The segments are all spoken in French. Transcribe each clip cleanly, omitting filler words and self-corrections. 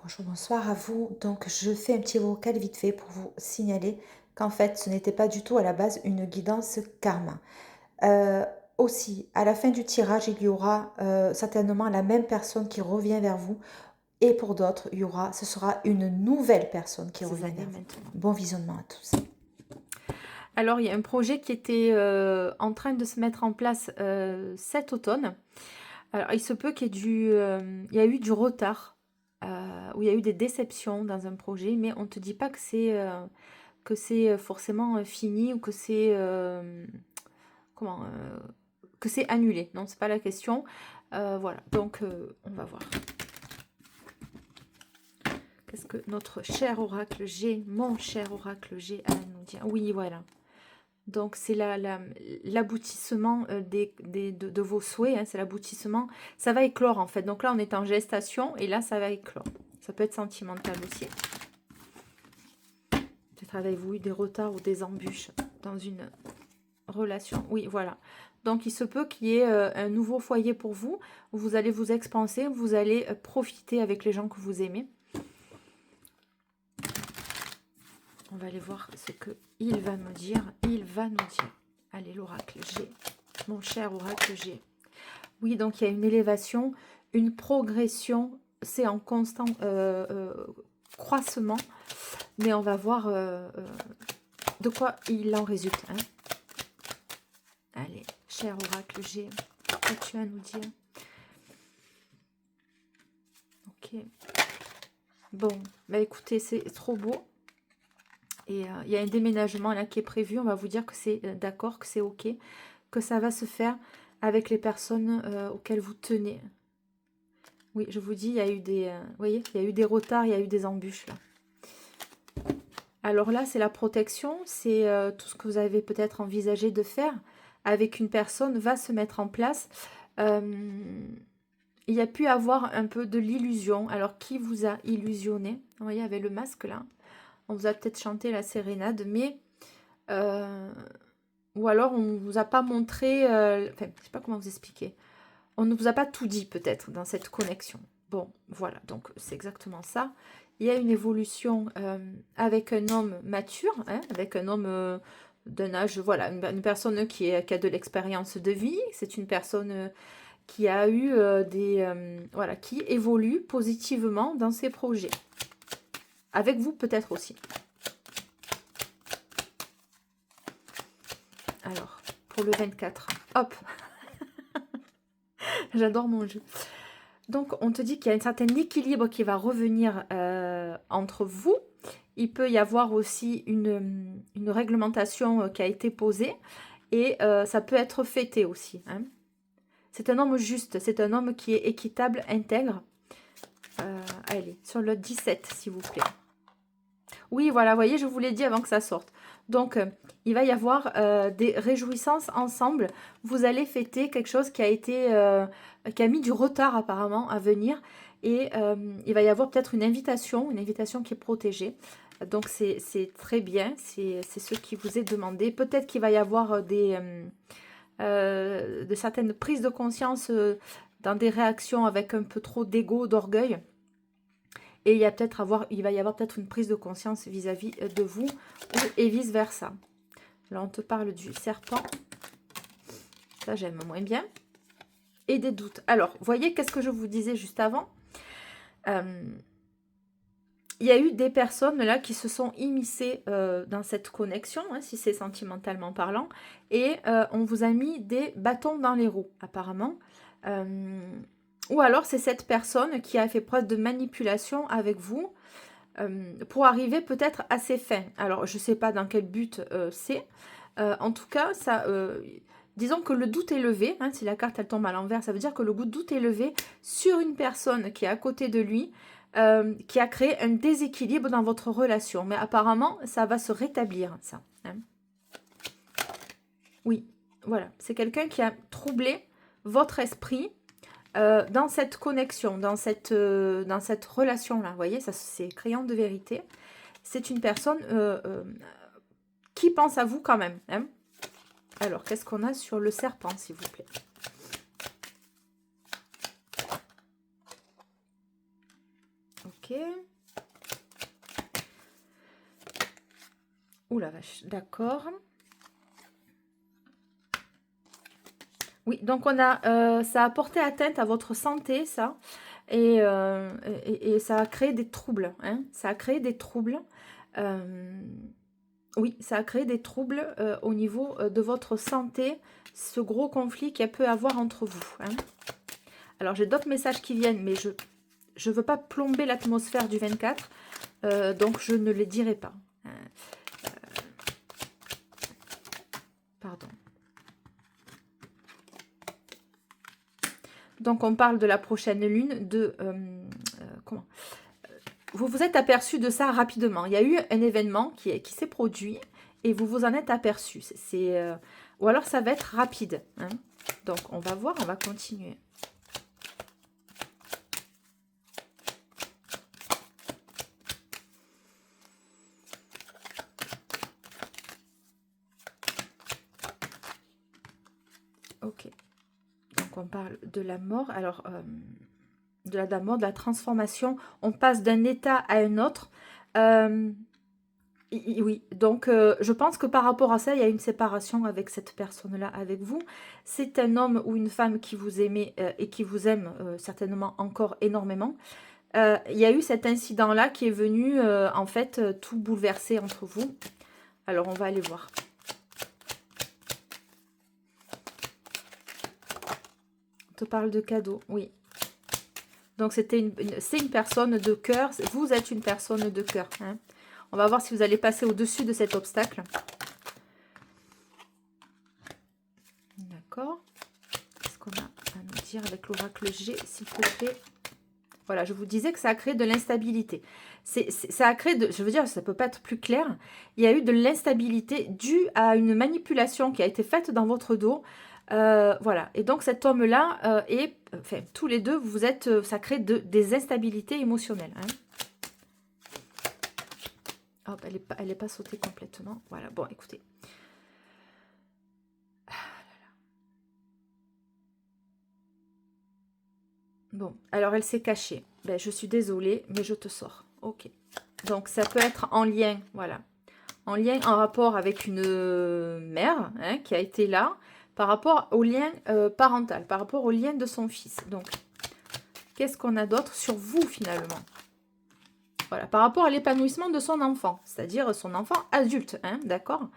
Bonjour, bonsoir à vous. Donc, je fais un petit vocal vite fait pour vous signaler qu'en fait, ce n'était pas du tout à la base une guidance karma. Euh, Aussi, à la fin du tirage, il y aura certainement la même personne qui revient vers vous. Et pour d'autres, ce sera une nouvelle personne qui revient vers vous. Maintenant. Bon visionnement à tous. Alors, il y a un projet qui était en train de se mettre en place cet automne. Alors, il se peut il y a eu du retard, ou il y a eu des déceptions dans un projet, mais on ne te dit pas que c'est forcément fini ou que c'est comment que c'est annulé. Non, c'est pas la question. Voilà, donc on va voir. Qu'est-ce que notre cher oracle G, mon cher oracle G, a à nous dire? Oui, voilà. Donc, c'est l'aboutissement de vos souhaits, hein, c'est l'aboutissement. Ça va éclore, en fait. Donc là, on est en gestation, et là, ça va éclore. Ça peut être sentimental aussi. Peut-être avez-vous eu des retards ou des embûches dans une relation. Oui, voilà. Donc, il se peut qu'il y ait un nouveau foyer pour vous, où vous allez vous expanser, où vous allez profiter avec les gens que vous aimez. On va aller voir ce qu'il va nous dire. Il va nous dire. Allez, l'oracle G. Mon cher oracle G. Oui, donc il y a une élévation, une progression. C'est en constant croissement. Mais on va voir de quoi il en résulte. Hein. Allez, cher oracle G. Qu'as-tu à nous dire? Ok. Bon, bah écoutez, c'est trop beau. Et il y a un déménagement là qui est prévu. On va vous dire que c'est d'accord, que c'est ok, que ça va se faire avec les personnes auxquelles vous tenez. Oui, je vous dis, il y a eu des, vous voyez, il y a eu des retards, il y a eu des embûches là. Alors là, c'est la protection, c'est tout ce que vous avez peut-être envisagé de faire avec une personne va se mettre en place. Il y a pu avoir un peu de l'illusion. Alors, qui vous a illusionné? Vous voyez, avec le masque là. On vous a peut-être chanté la sérénade, mais... ou alors, on ne vous a pas montré... enfin, je ne sais pas comment vous expliquer. On ne vous a pas tout dit, peut-être, dans cette connexion. Bon, voilà, donc c'est exactement ça. Il y a une évolution avec un homme mature, hein, avec un homme d'un âge... Voilà, une personne qui a de l'expérience de vie. C'est une personne... qui a eu voilà, qui évolue positivement dans ses projets. Avec vous peut-être aussi. Alors, pour le 24, hop. J'adore mon jeu. Donc, on te dit qu'il y a un certain équilibre qui va revenir entre vous. Il peut y avoir aussi une réglementation qui a été posée. Et ça peut être fêté aussi. Hein. C'est un homme juste. C'est un homme qui est équitable, intègre. Allez, sur le 17, s'il vous plaît. Oui, voilà, vous voyez, je vous l'ai dit avant que ça sorte. Donc, il va y avoir des réjouissances ensemble. Vous allez fêter quelque chose qui a été, qui a mis du retard apparemment à venir. Et il va y avoir peut-être une invitation qui est protégée. Donc, c'est très bien. C'est ce qui vous est demandé. Peut-être qu'il va y avoir de certaines prises de conscience dans des réactions avec un peu trop d'ego, d'orgueil. Et il va y avoir peut-être une prise de conscience vis-à-vis de vous et vice-versa. Là, on te parle du serpent. Ça, j'aime moins bien. Et des doutes. Alors, voyez, qu'est-ce que je vous disais juste avant? Il y a eu des personnes là qui se sont immiscées dans cette connexion, hein, si c'est sentimentalement parlant, et on vous a mis des bâtons dans les roues, apparemment. Ou alors, c'est cette personne qui a fait preuve de manipulation avec vous, pour arriver peut-être à ses fins. Alors, je ne sais pas dans quel but c'est. En tout cas, ça, disons que le doute est levé. Hein, si la carte elle tombe à l'envers, ça veut dire que le doute est levé sur une personne qui est à côté de lui, qui a créé un déséquilibre dans votre relation. Mais apparemment, ça va se rétablir, ça. Hein. Oui, voilà. C'est quelqu'un qui a troublé votre esprit, dans cette connexion, dans cette relation-là. Vous voyez, ça c'est crayon de vérité. C'est une personne qui pense à vous quand même. Hein. Alors, qu'est-ce qu'on a sur le serpent, s'il vous plaît? Ok. Ouh la vache, d'accord. Oui, donc on a, ça a porté atteinte à votre santé, ça. Et ça a créé des troubles. Hein, ça a créé des troubles. Euh, oui, ça a créé des troubles au niveau de votre santé, ce gros conflit qu'il y a peut avoir entre vous. Hein. Alors, j'ai d'autres messages qui viennent, mais je ne veux pas plomber l'atmosphère du 24, donc je ne les dirai pas. Pardon. Donc, on parle de la prochaine lune, de... comment vous vous êtes aperçu de ça rapidement. Il y a eu un événement qui s'est produit et vous vous en êtes aperçu. Ou alors, ça va être rapide. Hein. Donc, on va voir, on va continuer. Ok. Donc, on parle de la mort. Alors, de la mort, de la transformation. On passe d'un état à un autre. Oui, donc je pense que par rapport à ça, il y a une séparation avec cette personne-là, avec vous. C'est un homme ou une femme qui vous aimait et qui vous aime certainement encore énormément. Il y a eu cet incident-là qui est venu en fait tout bouleverser entre vous. Alors, on va aller voir. On te parle de cadeau, oui. Donc, c'est une personne de cœur. Vous êtes une personne de cœur. Hein. On va voir si vous allez passer au-dessus de cet obstacle. D'accord. Qu'est-ce qu'on a à nous dire avec l'oracle G, s'il te plaît? Voilà, je vous disais que ça a créé de l'instabilité. Ça a créé, je veux dire, ça ne peut pas être plus clair. Il y a eu de l'instabilité due à une manipulation qui a été faite dans votre dos. Voilà, et donc cet homme-là enfin, tous les deux, vous êtes, ça crée des instabilités émotionnelles. Hein. Hop, elle est pas sautée complètement. Voilà, bon, écoutez. Bon, alors elle s'est cachée. Ben, je suis désolée, mais je te sors. Ok. Donc ça peut être en lien, voilà. En lien, en rapport avec une mère hein, qui a été là, par rapport au lien parental, par rapport au lien de son fils. Donc, qu'est-ce qu'on a d'autre sur vous finalement? Voilà, par rapport à l'épanouissement de son enfant, c'est-à-dire son enfant adulte, hein, d'accord?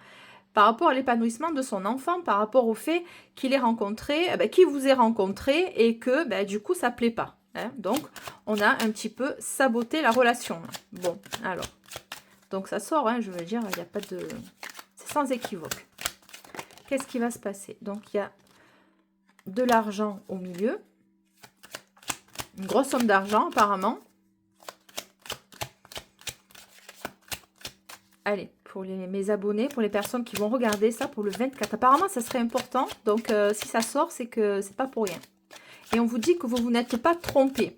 Par rapport à l'épanouissement de son enfant, par rapport au fait qu'il ait rencontré, qu'il vous ait rencontré et que du coup ça ne plaît pas. Hein. Donc, on a un petit peu saboté la relation. Bon, alors, donc ça sort, hein, je veux dire, il n'y a pas de... C'est sans équivoque. Qu'est-ce qui va se passer? Donc, il y a de l'argent au milieu. Une grosse somme d'argent, apparemment. Allez, pour mes abonnés, pour les personnes qui vont regarder ça pour le 24. Apparemment, ça serait important. Donc, si ça sort, c'est que c'est pas pour rien. Et on vous dit que vous n'êtes pas trompé.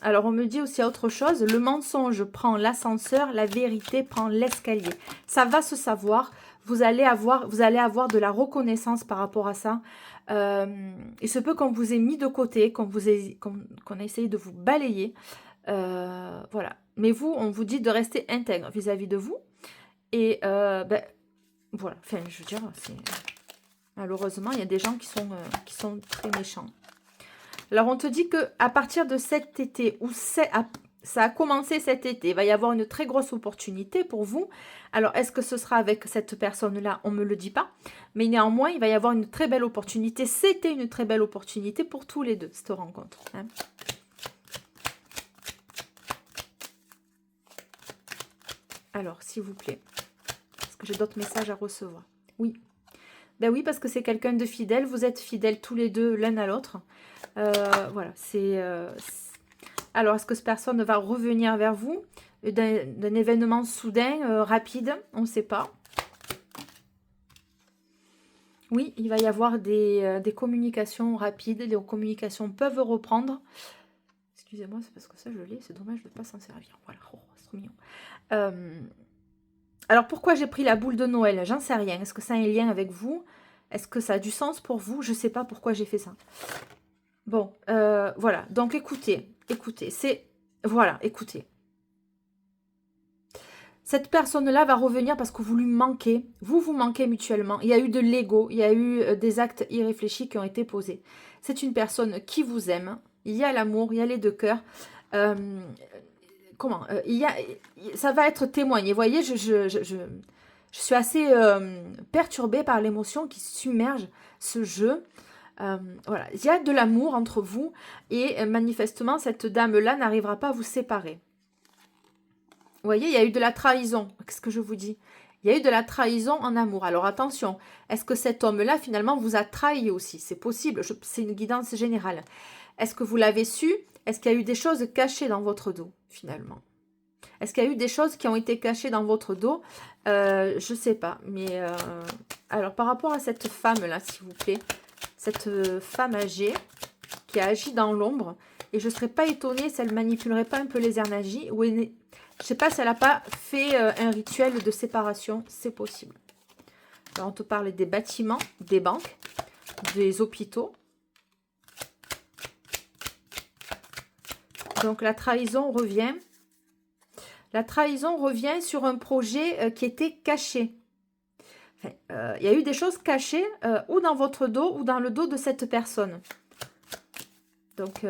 Alors, on me dit aussi autre chose. Le mensonge prend l'ascenseur, la vérité prend l'escalier. Ça va se savoir. Vous allez avoir de la reconnaissance par rapport à ça. Il se peut qu'on vous ait mis de côté, qu'on a essayé de vous balayer. Voilà. Mais vous, on vous dit de rester intègre vis-à-vis de vous. Et voilà. Enfin, je veux dire, malheureusement, il y a des gens qui sont très méchants. Alors, on te dit qu'à partir de cet été, où ça a commencé cet été, il va y avoir une très grosse opportunité pour vous. Alors, est-ce que ce sera avec cette personne-là? On ne me le dit pas. Mais néanmoins, il va y avoir une très belle opportunité. C'était une très belle opportunité pour tous les deux, cette rencontre. Hein. Alors, s'il vous plaît, parce que j'ai d'autres messages à recevoir. Oui. Ben oui, parce que c'est quelqu'un de fidèle. Vous êtes fidèles tous les deux l'un à l'autre. Voilà, alors, est-ce que cette personne va revenir vers vous d'un événement soudain, rapide? On ne sait pas. Oui, il va y avoir des communications rapides. Les communications peuvent reprendre. Excusez-moi, c'est parce que ça, je l'ai. C'est dommage de ne pas s'en servir. Voilà, oh, c'est trop mignon. Alors, pourquoi j'ai pris la boule de Noël? J'en sais rien. Est-ce que ça a un lien avec vous? Est-ce que ça a du sens pour vous? Je ne sais pas pourquoi j'ai fait ça. Bon, voilà. Donc, écoutez, Voilà, écoutez. Cette personne-là va revenir parce que vous lui manquez. Vous manquez mutuellement. Il y a eu de l'ego. Il y a eu des actes irréfléchis qui ont été posés. C'est une personne qui vous aime. Il y a l'amour, il y a les deux cœurs. Euh, comment ça va être témoigné. Vous voyez, je suis assez perturbée par l'émotion qui submerge ce jeu. Voilà, il y a de l'amour entre vous et manifestement, cette dame-là n'arrivera pas à vous séparer. Vous voyez, il y a eu de la trahison. Qu'est-ce que je vous dis? Il y a eu de la trahison en amour. Alors attention, est-ce que cet homme-là, finalement, vous a trahi aussi? C'est possible, c'est une guidance générale. Est-ce que vous l'avez su? Est-ce qu'il y a eu des choses cachées dans votre dos, finalement? Est-ce qu'il y a eu des choses qui ont été cachées dans votre dos? Je ne sais pas. Mais alors, par rapport à cette femme-là, s'il vous plaît, cette femme âgée qui a agi dans l'ombre, et je ne serais pas étonnée si elle manipulerait pas un peu les énergies, ou je ne sais pas si elle n'a pas fait un rituel de séparation, c'est possible. Alors, on te parle des bâtiments, des banques, des hôpitaux. Donc, la trahison revient. La trahison revient sur un projet qui était caché. Enfin, il y a eu des choses cachées ou dans votre dos ou dans le dos de cette personne. Donc,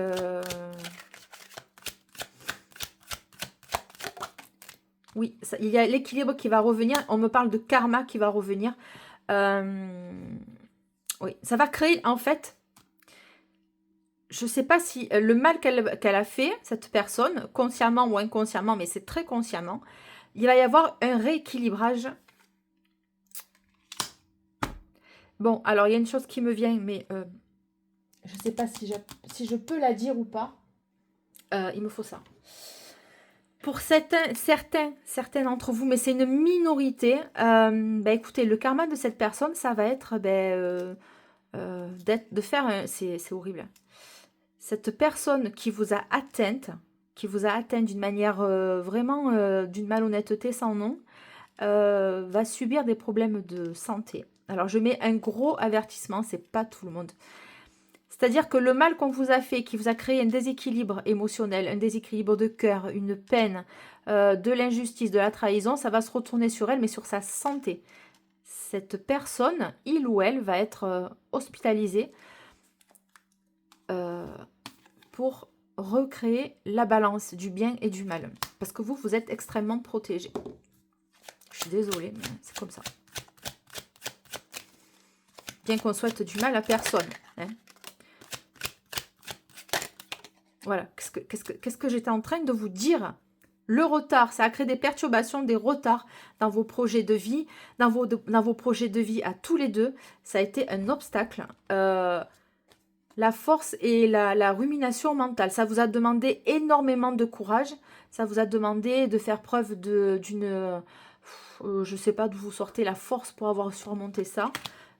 oui, ça, il y a l'équilibre qui va revenir. On me parle de karma qui va revenir. Oui, ça va créer, en fait, je ne sais pas si le mal qu'elle a fait, cette personne, consciemment ou inconsciemment, mais c'est très consciemment, il va y avoir un rééquilibrage. Bon, alors il y a une chose qui me vient, mais je ne sais pas si je peux la dire ou pas. Il me faut ça. Pour certains d'entre vous, mais c'est une minorité, écoutez, le karma de cette personne, ça va être de faire... C'est horrible. Cette personne qui vous a atteinte d'une manière vraiment d'une malhonnêteté sans nom, va subir des problèmes de santé. Alors, je mets un gros avertissement, c'est pas tout le monde. C'est-à-dire que le mal qu'on vous a fait, qui vous a créé un déséquilibre émotionnel, un déséquilibre de cœur, une peine, de l'injustice, de la trahison, ça va se retourner sur elle, mais sur sa santé. Cette personne, il ou elle, va être hospitalisée pour recréer la balance du bien et du mal. Parce que vous êtes extrêmement protégé. Je suis désolée, mais c'est comme ça. Bien qu'on souhaite du mal à personne. Hein. Voilà, qu'est-ce que j'étais en train de vous dire? Le retard, ça a créé des perturbations, des retards dans vos projets de vie, dans vos projets de vie à tous les deux. Ça a été un obstacle. La force et la rumination mentale, ça vous a demandé énormément de courage. Ça vous a demandé de faire preuve d'une... je ne sais pas d'où vous sortez la force pour avoir surmonté ça.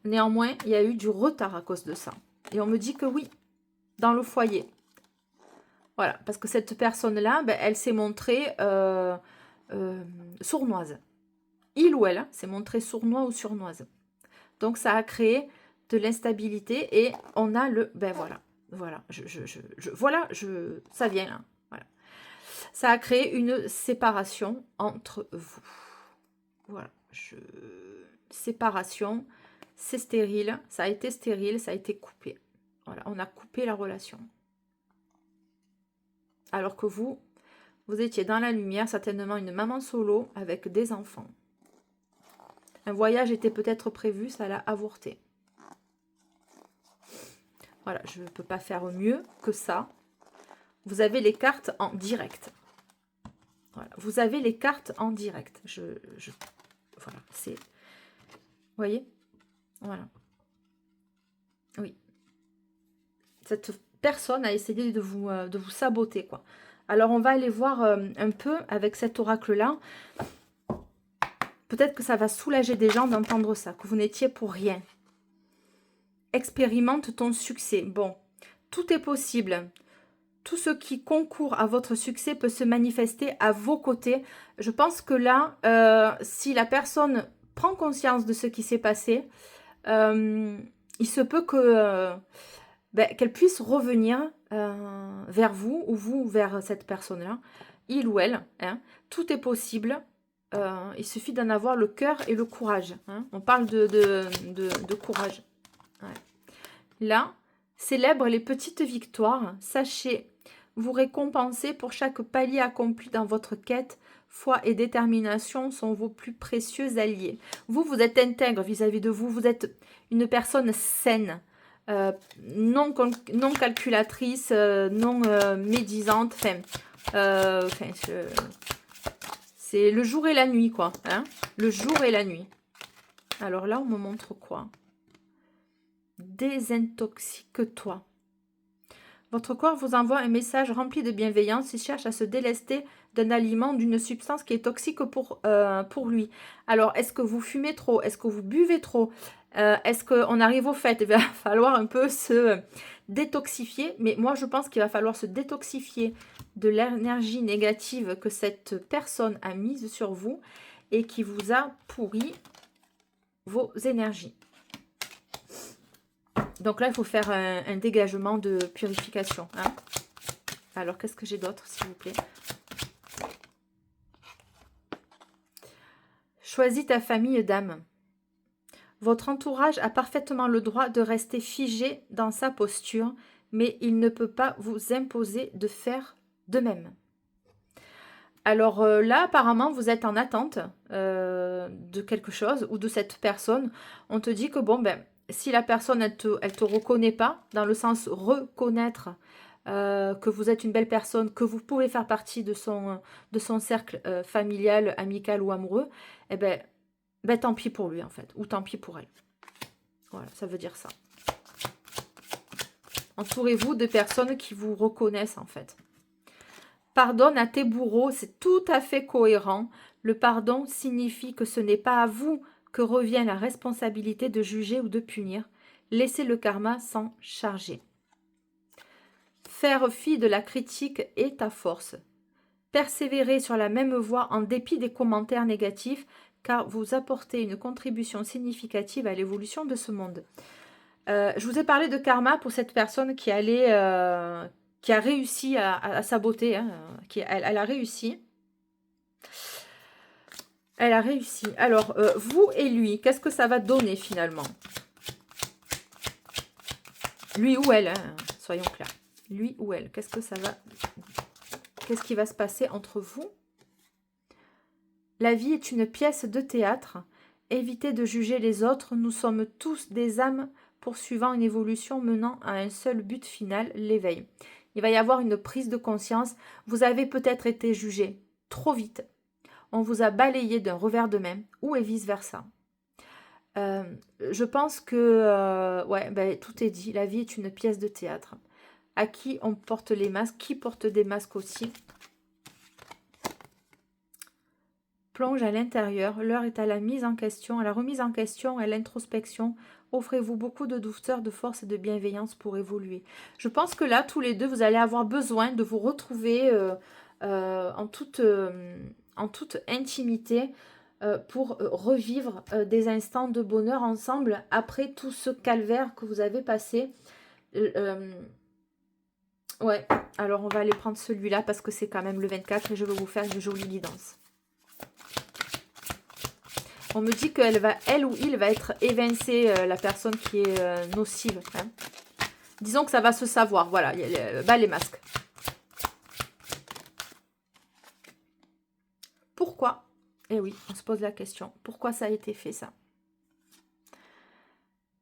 Néanmoins, il y a eu du retard à cause de ça. Et on me dit que oui, dans le foyer. Voilà, parce que cette personne-là, elle s'est montrée sournoise. Il ou elle s'est montré sournois ou surnoise. Donc, ça a créé de l'instabilité et on a le... voilà, ça vient là. Voilà. Ça a créé une séparation entre vous. Voilà, séparation, c'est stérile, ça a été coupé. Voilà, on a coupé la relation. Alors que vous étiez dans la lumière, certainement une maman solo avec des enfants. Un voyage était peut-être prévu, ça l'a avorté. Voilà, je ne peux pas faire mieux que ça. Vous avez les cartes en direct. Voilà, vous avez les cartes en direct. Voilà, c'est... Vous voyez? Voilà. Oui. Cette personne a essayé de vous saboter, quoi. Alors, on va aller voir un peu avec cet oracle-là. Peut-être que ça va soulager des gens d'entendre ça, que vous n'étiez pour rien. Expérimente ton succès. Bon, tout est possible. Tout ce qui concourt à votre succès peut se manifester à vos côtés. Je pense que là, si la personne prend conscience de ce qui s'est passé, il se peut que ben, qu'elle puisse revenir vers vous ou vous vers cette personne-là, il ou elle. Hein. Tout est possible. Il suffit d'en avoir le cœur et le courage. Hein. On parle de courage. Ouais. Là, célèbre les petites victoires. Sachez vous récompenser pour chaque palier accompli dans votre quête. Foi et détermination sont vos plus précieux alliés. Vous, vous êtes intègre vis-à-vis de vous. Vous êtes une personne saine, non calculatrice, non médisante. Enfin, c'est le jour et la nuit, quoi. Hein, le jour et la nuit. Alors là, on me montre quoi? Désintoxique-toi. Votre corps vous envoie un message rempli de bienveillance. Il cherche à se délester d'un aliment, d'une substance qui est toxique pour lui. Alors, est-ce que vous fumez trop? Est-ce que vous buvez trop? Est-ce qu'on arrive au fait? Il va falloir un peu se détoxifier. Mais moi, je pense qu'il va falloir se détoxifier de l'énergie négative que cette personne a mise sur vous et qui vous a pourri vos énergies. Donc là, il faut faire un dégagement de purification. Hein. Alors, qu'est-ce que j'ai d'autre, s'il vous plaît? Choisis ta famille d'âme. Votre entourage a parfaitement le droit de rester figé dans sa posture, mais il ne peut pas vous imposer de faire de même. Alors là, apparemment, vous êtes en attente de quelque chose ou de cette personne. On te dit que, bon, ben, si la personne, elle te reconnaît pas, dans le sens reconnaître que vous êtes une belle personne, que vous pouvez faire partie de son cercle familial, amical ou amoureux, eh ben, tant pis pour lui, en fait, ou tant pis pour elle. Voilà, ça veut dire ça. Entourez-vous de personnes qui vous reconnaissent, en fait. Pardonne à tes bourreaux, c'est tout à fait cohérent. Le pardon signifie que ce n'est pas à vous que revient la responsabilité de juger ou de punir. Laissez le karma s'en charger. Faire fi de la critique est ta force. Persévérez sur la même voie en dépit des commentaires négatifs, car vous apportez une contribution significative à l'évolution de ce monde. Je vous ai parlé de karma pour cette personne qui allait... qui a réussi à saboter, hein, elle a réussi. Elle a réussi. Alors, vous et lui, qu'est-ce que ça va donner finalement? Lui ou elle, hein, soyons clairs. Lui ou elle, qu'est-ce que ça va... Qu'est-ce qui va se passer entre vous? La vie est une pièce de théâtre. Évitez de juger les autres. Nous sommes tous des âmes poursuivant une évolution menant à un seul but final, l'éveil. Il va y avoir une prise de conscience. Vous avez peut-être été jugé trop vite. On vous a balayé d'un revers de main, ou et vice-versa. Je pense que ouais, ben, tout est dit. La vie est une pièce de théâtre. À qui on porte les masques? Qui porte des masques aussi? Plonge à l'intérieur. L'heure est à la mise en question, à la remise en question, à l'introspection. Offrez-vous beaucoup de douceur, de force et de bienveillance pour évoluer. Je pense que là, tous les deux, vous allez avoir besoin de vous retrouver en toute intimité pour revivre des instants de bonheur ensemble après tout ce calvaire que vous avez passé. Ouais, alors on va aller prendre celui-là parce que c'est quand même le 24 et je vais vous faire une jolie guidance. On me dit qu'elle va, elle ou il va être évincé, la personne qui est nocive. Hein. Disons que ça va se savoir. Voilà, bas les masques. Pourquoi? Eh oui, on se pose la question. Pourquoi ça a été fait, ça?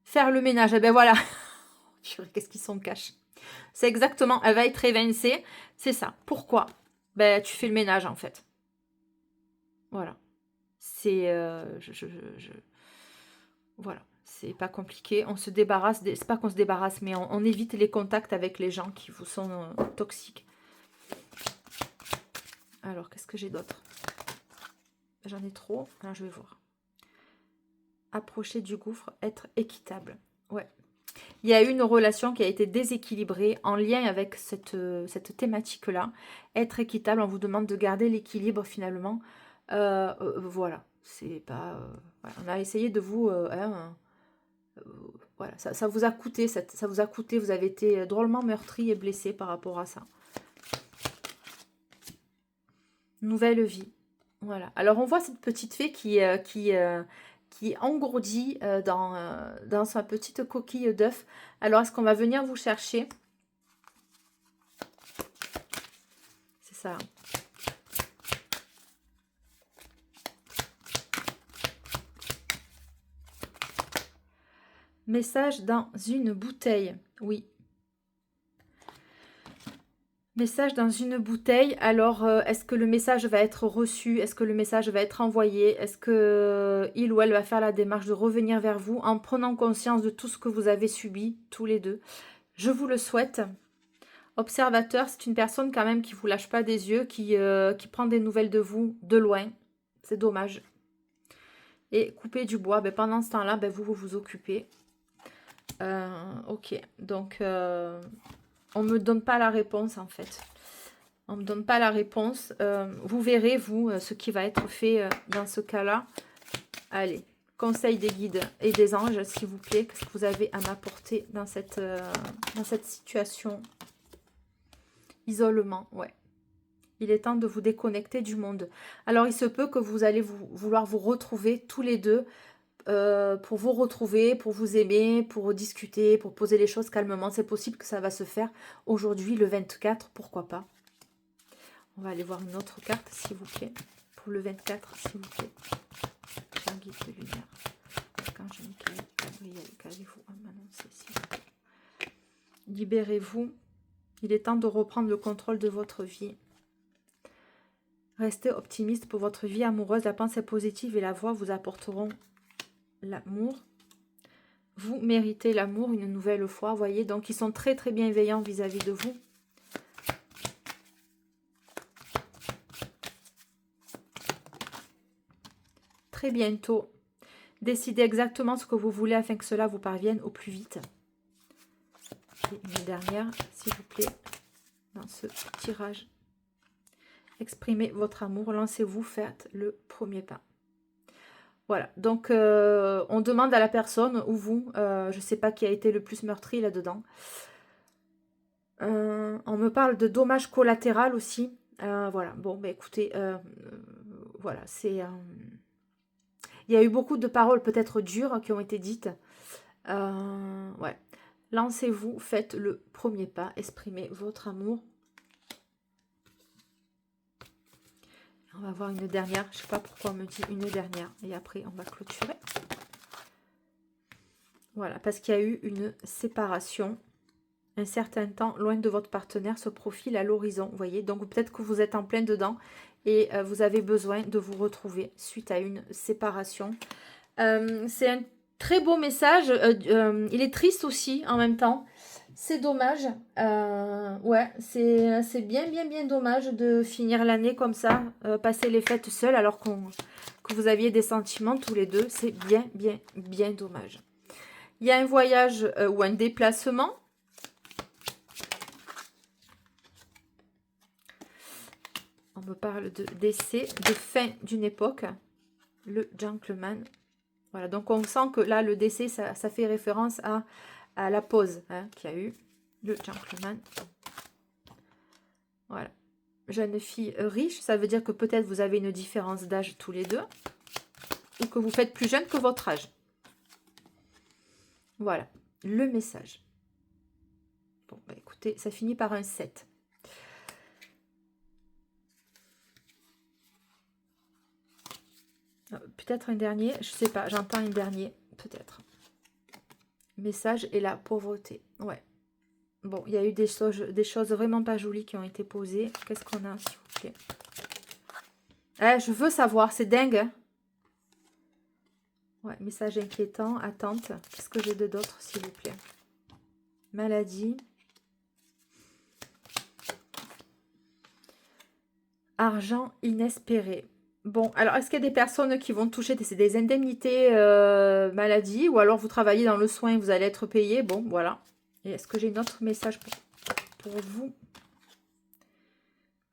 Faire le ménage. Eh ben voilà. Qu'est-ce qu'ils sont cash? C'est exactement, elle va être évincée. C'est ça. Pourquoi? Ben, tu fais le ménage, en fait. Voilà. C'est... Voilà. C'est pas compliqué. On se débarrasse... C'est pas qu'on se débarrasse, mais on évite les contacts avec les gens qui vous sont toxiques. Alors, qu'est-ce que j'ai d'autre? J'en ai trop. Alors, je vais voir. Approcher du gouffre, être équitable. Ouais. Il y a eu une relation qui a été déséquilibrée en lien avec cette thématique-là. Être équitable, on vous demande de garder l'équilibre finalement. Voilà. C'est pas... voilà. On a essayé de vous Voilà, ça vous a coûté, ça vous a coûté, vous avez été drôlement meurtri et blessé par rapport à ça. Nouvelle vie. Voilà. Alors, on voit cette petite fée qui engourdit dans sa petite coquille d'œuf. Alors, est-ce qu'on va venir vous chercher? C'est ça. Message dans une bouteille. Oui. Message dans une bouteille. Alors, est-ce que le message va être reçu? Est-ce que le message va être envoyé? Est-ce que il ou elle va faire la démarche de revenir vers vous en prenant conscience de tout ce que vous avez subi, tous les deux? Je vous le souhaite. Observateur, c'est une personne quand même qui ne vous lâche pas des yeux, qui prend des nouvelles de vous de loin. C'est dommage. Et couper du bois, ben, pendant ce temps-là, ben, vous vous occupez. Ok, donc on ne me donne pas la réponse en fait. On ne me donne pas la réponse. Vous verrez, vous, ce qui va être fait dans ce cas-là. Allez, conseil des guides et des anges, s'il vous plaît. Qu'est-ce que vous avez à m'apporter dans cette situation? Isolement, ouais. Il est temps de vous déconnecter du monde. Alors, il se peut que vous allez vouloir vous retrouver tous les deux pour vous retrouver, pour vous aimer, pour discuter, pour poser les choses calmement. C'est possible que ça va se faire aujourd'hui, le 24, pourquoi pas. On va aller voir une autre carte, s'il vous plaît. Pour le 24, s'il vous plaît. Cher guide de lumière. Archange Michael, Gabriel, qu'allez-vous m'annoncer, s'il vous plaît? Libérez-vous. Il est temps de reprendre le contrôle de votre vie. Restez optimiste pour votre vie amoureuse. La pensée positive et la voix vous apporteront l'amour. Vous méritez l'amour une nouvelle fois, voyez. Donc, ils sont très, très bienveillants vis-à-vis de vous. Très bientôt. Décidez exactement ce que vous voulez afin que cela vous parvienne au plus vite. Et une dernière, s'il vous plaît, dans ce tirage. Exprimez votre amour, lancez-vous, faites le premier pas. Voilà, donc on demande à la personne ou vous, je ne sais pas qui a été le plus meurtri là-dedans. On me parle de dommages collatéraux aussi. Voilà, bon, bah, écoutez, voilà, c'est... il y a eu beaucoup de paroles peut-être dures qui ont été dites. Ouais. Lancez-vous, faites le premier pas, exprimez votre amour. On va voir une dernière. Je ne sais pas pourquoi on me dit une dernière. Et après, on va clôturer. Voilà, parce qu'il y a eu une séparation. Un certain temps, loin de votre partenaire, se profile à l'horizon. Vous voyez, donc peut-être que vous êtes en plein dedans. Et vous avez besoin de vous retrouver suite à une séparation. C'est un très beau message. Il est triste aussi en même temps. C'est dommage. Ouais, c'est bien dommage de finir l'année comme ça, passer les fêtes seuls alors que vous aviez des sentiments tous les deux. C'est bien dommage. Il y a un voyage ou un déplacement. On me parle de décès, de fin d'une époque. Le gentleman. Voilà, donc on sent que là, le décès, ça fait référence à la pause qu'il y a eu. Le gentleman. Voilà. Jeune fille riche, ça veut dire que peut-être vous avez une différence d'âge tous les deux. Ou que vous faites plus jeune que votre âge. Voilà, le message. Bon, bah écoutez, ça finit par un 7. Peut-être un dernier, je sais pas, j'entends un dernier, peut-être. Message et la pauvreté. Ouais. Bon, il y a eu des choses vraiment pas jolies qui ont été posées. Qu'est-ce qu'on a, s'il vous plaît? Je veux savoir, c'est dingue. Hein. Ouais, message inquiétant, attente. Qu'est-ce que j'ai de d'autre, s'il vous plaît? Maladie. Argent inespéré. Bon, alors est-ce qu'il y a des personnes qui vont toucher des indemnités maladie ou alors vous travaillez dans le soin et vous allez être payé? Bon, voilà. Et est-ce que j'ai un autre message pour vous?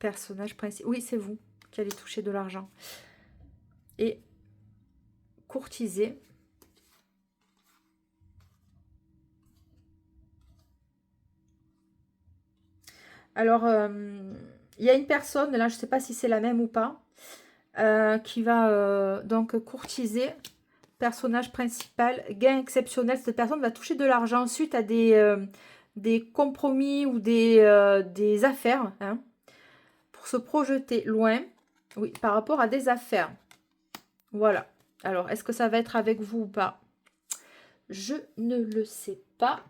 Personnage principal. Oui, c'est vous qui allez toucher de l'argent. Et courtiser. Alors, il y a une personne, là, je ne sais pas si c'est la même ou pas, qui va donc courtiser. Personnage principal, gain exceptionnel. Cette personne va toucher de l'argent suite à des compromis ou des affaires, hein, pour se projeter loin, oui, par rapport à des affaires. Voilà. Alors, est-ce que ça va être avec vous ou pas? Je ne le sais pas.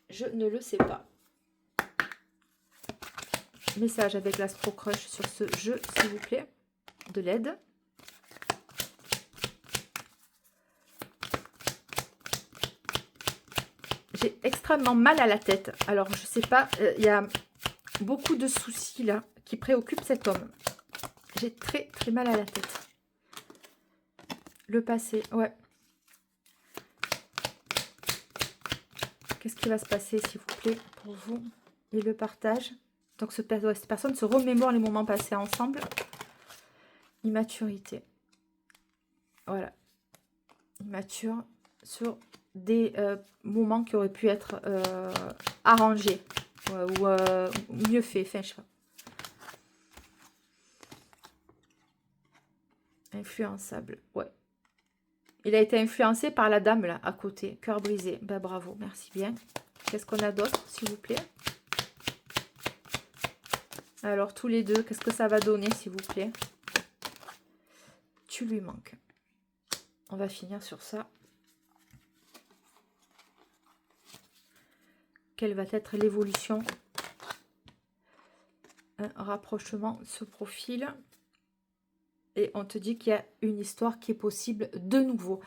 Je ne le sais pas. Message avec l'Astro Crush sur ce jeu, s'il vous plaît. De l'aide. J'ai extrêmement mal à la tête. Alors, je sais pas, il y a beaucoup de soucis là qui préoccupent cet homme. J'ai très très mal à la tête. Le passé, ouais. Qu'est-ce qui va se passer, s'il vous plaît, pour vous? Et le partage. Donc, cette personne se remémore les moments passés ensemble. Immaturité. Voilà. Immature sur des moments qui auraient pu être arrangés ou mieux faits. Enfin, je sais pas. Influençable, ouais. Il a été influencé par la dame, là, à côté. Cœur brisé. Ben, bravo, merci bien. Qu'est-ce qu'on a d'autre, s'il vous plaît? Alors, tous les deux, qu'est-ce que ça va donner, s'il vous plaît? Tu lui manques. On va finir sur ça. Quelle va être l'évolution? Un rapprochement se profile. Et on te dit qu'il y a une histoire qui est possible de nouveau.